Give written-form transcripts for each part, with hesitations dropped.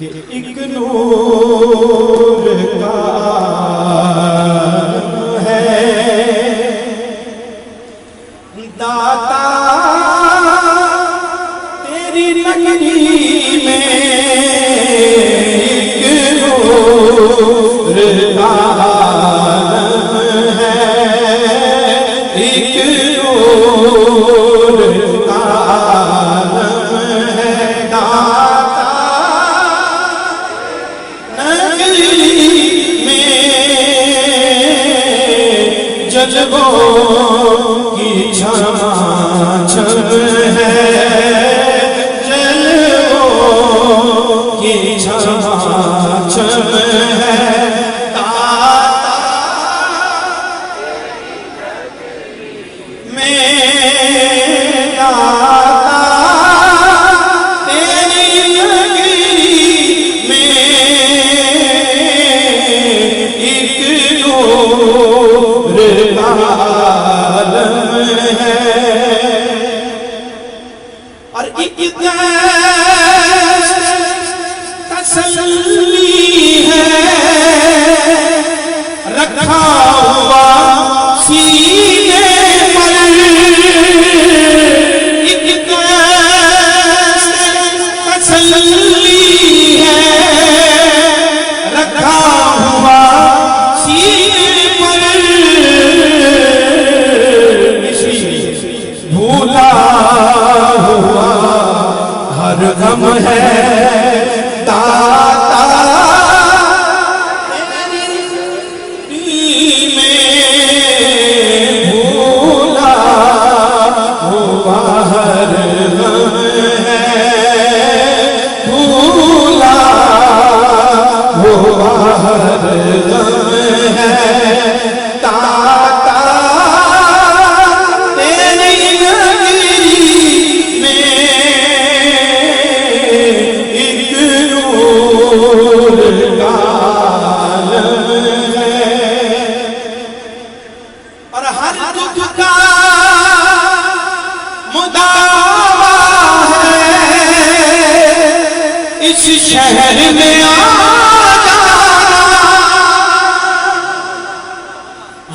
कि एक नूर का है दाता तेरी नगरी में, एक नूर का है, एक नूर का है दाता जज्बों की छमाछम है, जज्बों की छमाछम है दाता मेरा तेरी नगरी में, एक नूर आलम है और एक तसल्ली है रखा हुआ सीने पर, एक तसल्ली है रखा हुआ सीने पर, भूला हुआ हर गम है दाता तेरी में, भूला हुआ हर गम है, भूला हुआ हर गम है दाता और हर दुख का मुदावा है इस शहर में आजा,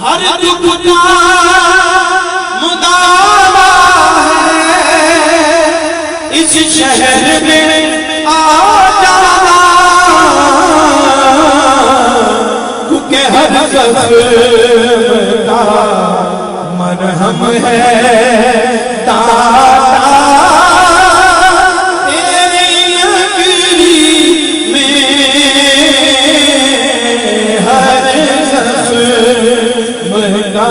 हर दुख का मुदावा है इस शहर में आजा, क्योंकि हर जख्म का मरहम है दाता तेरी नगरी में, हर जख्म का